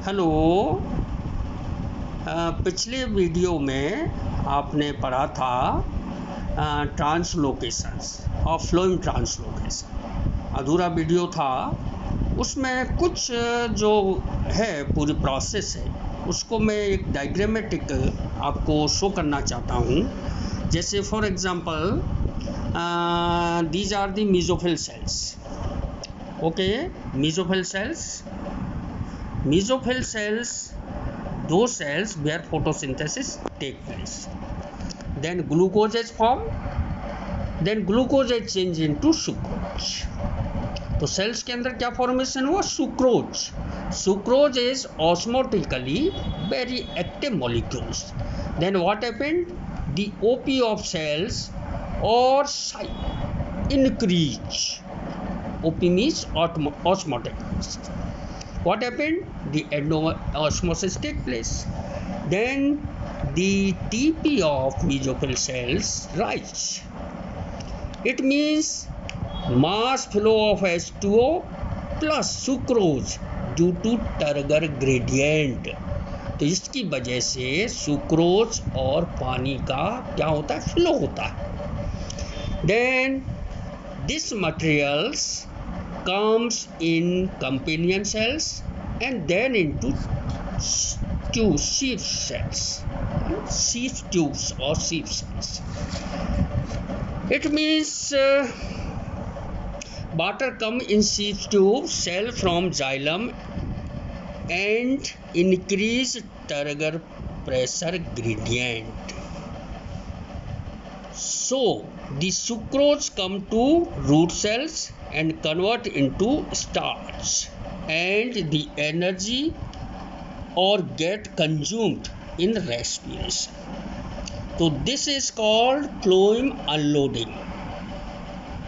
Hello. पिछले video में आपने पढ़ा था ट्रांसलोकेशंस और फ्लोइम ट्रांसलोकेशन। अधूरा वीडियो था, उसमें कुछ जो है पूरी प्रोसेस है उसको मैं एक डायग्रामेटिक आपको शो करना चाहता हूँ। जैसे for example these are the mesophyll cells. Okay, mesophyll cells, those cells where photosynthesis take place. Then glucose is formed, then glucose is changed into sucrose. तो सेल्स के अंदर क्या फॉर्मेशन हुआ? Sucrose. Sucrose is osmotically very active molecules. Then what happened? The OP of cells और increase. OP means osmotic. What happened? The endoosmosis take place. Then the TP of mesophyll cells rise. It means mass flow of H2O plus sucrose due to Turger gradient. तो इसकी वजह से sucrose और पानी का क्या होता है? फ्लो होता है. Then this materials comes in companion cells and then into sieve cells, sieve tubes or sieve cells. It means water come in sieve tube cell from xylem and increase Turger pressure gradient. So the sucrose come to root cells and convert into starch and the energy or get consumed in respiration. तो this is called phloem unloading.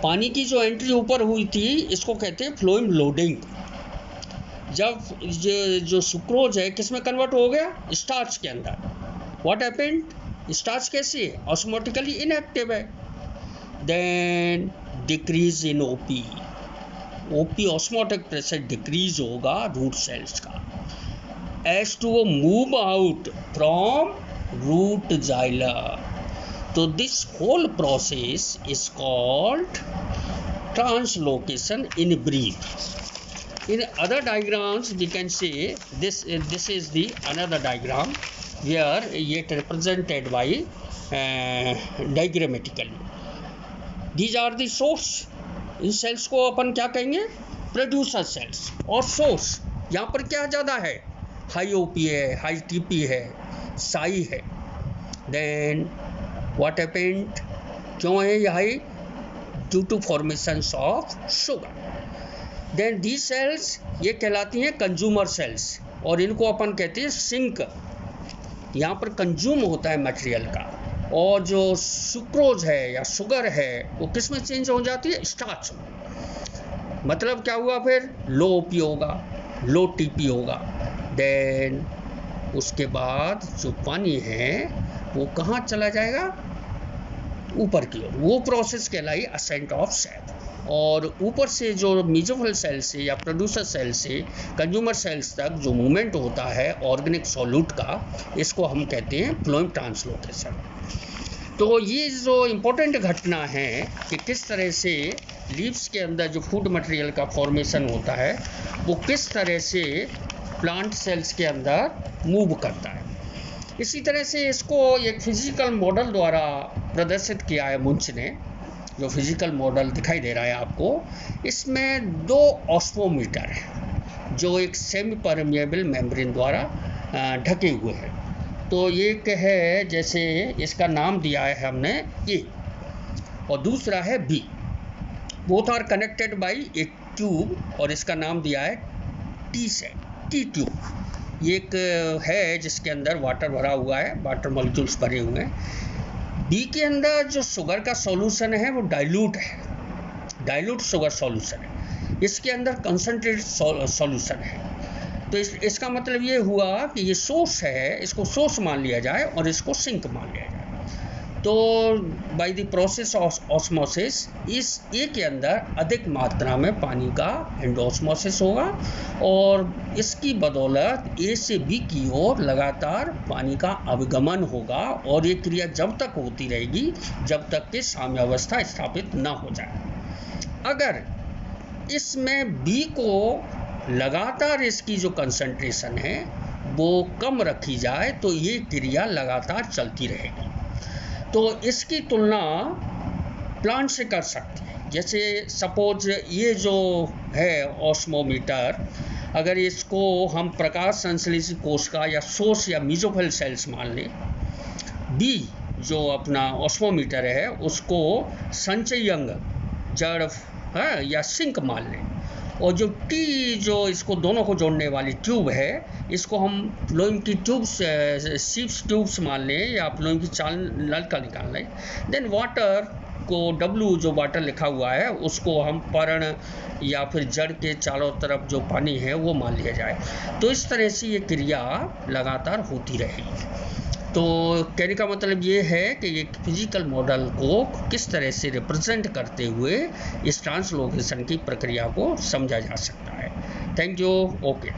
पानी की जो entry ऊपर हुई थी इसको कहते हैं फ्लोएम लोडिंग. जब जो सुक्रोज है किस में कन्वर्ट हो गया? स्टार्च के अंदर. What happened? स्टार्च कैसे है? ऑस्मोटिकली इनएक्टिव है. Then decrease in OP. OP osmotic pressure decrease होगा रूट सेल्स का. H2O move out from root xylem. तो this whole process is called translocation in brief. In other diagrams we can say this is the another diagram where it represented by diagrammatically. These are the source. इन cells को अपन क्या कहेंगे? Producer sales. और source यहाँ पर क्या ज़्यादा है? हाई ओपी है, हाई टीपी है, साई है. Then what happened? क्यों है ये high? Due to formations of sugar. Then the cells ये कहलाती हैं कंज्यूमर सेल्स और इनको अपन कहते हैं सिंक. यहाँ पर कंज्यूम होता है मटेरियल का. और जो सुक्रोज है या शुगर है वो किस में चेंज हो जाती है? स्टार्च. मतलब क्या हुआ फिर? लो ओपी होगा, लो टीपी होगा. देन उसके बाद जो पानी है वो कहाँ चला जाएगा? ऊपर की ओर. वो प्रोसेस कहलाई असेंट ऑफ सेल. और ऊपर से जो मेसोफिल सेल से या प्रोड्यूसर सेल से कंज्यूमर सेल्स तक जो मूवमेंट होता है ऑर्गेनिक सॉल्यूट का, इसको हम कहते हैं फ्लोएम ट्रांसलोकेशन. तो ये जो इम्पोर्टेंट घटना है कि किस तरह से लीव्स के अंदर जो फूड मटेरियल का फॉर्मेशन होता है वो किस तरह से प्लांट सेल्स के अंदर मूव करता है. इसी तरह से इसको एक फिजिकल मॉडल द्वारा प्रदर्शित किया है मुंच ने. जो फिजिकल मॉडल दिखाई दे रहा है आपको, इसमें दो ऑस्मोमीटर है जो एक सेमी परमिएबल मेम्ब्रेन द्वारा ढके हुए हैं. तो एक है, जैसे इसका नाम दिया है हमने ए और दूसरा है B. Both are connected by a tube और इसका नाम दिया है टी सेट, टी ट्यूब. ये एक है जिसके अंदर वाटर भरा हुआ है, वाटर मॉलिक्यूल्स भरे हुए हैं. बी के अंदर जो शुगर का सॉल्यूशन है वो डाइल्यूट है, डाइल्यूट शुगर सॉल्यूशन है. इसके अंदर कंसंट्रेटेड सॉल्यूशन है. तो इसका मतलब ये हुआ कि ये सोर्स है, इसको सोर्स मान लिया जाए और इसको सिंक मान लिया जाए. तो by the process of osmosis इस ए के अंदर अधिक मात्रा में पानी का एंडोस्मोसिस होगा और इसकी बदौलत ए से बी की ओर लगातार पानी का अवगमन होगा और ये क्रिया जब तक होती रहेगी जब तक कि साम्यावस्था स्थापित न हो जाए। अगर इसमें बी को लगातार इसकी जो कंसंट्रेशन है वो कम रखी जाए तो ये क्रिया लगातार चलती रहेगी। तो इसकी तुलना प्लांट से कर सकते हैं। जैसे सपोज ये जो है ऑस्मोमीटर, अगर इसको हम प्रकाश संश्लेषी कोशिका या सोर्स या मीजोफिल सेल्स मान लें, बी जो अपना ऑस्मोमीटर है उसको संचयंग जड़ या सिंक मान लें, और जो टी जो इसको दोनों को जोड़ने वाली ट्यूब है इसको हम फ्लोएम की ट्यूब्स सीप्स ट्यूब्स मान लें या फ्लोएम की चाल नल का निकाल लें। देन वाटर को W जो वाटर लिखा हुआ है उसको हम पर्ण या फिर जड़ के चारों तरफ जो पानी है वो मान लिया जाए। तो इस तरह से ये क्रिया लगातार होती रहेगी। तो कहने का मतलब ये है कि एक फिजिकल मॉडल को किस तरह से रिप्रेजेंट करते हुए इस ट्रांसलोकेशन की प्रक्रिया को समझा जा सकता है। Thank you. ओके।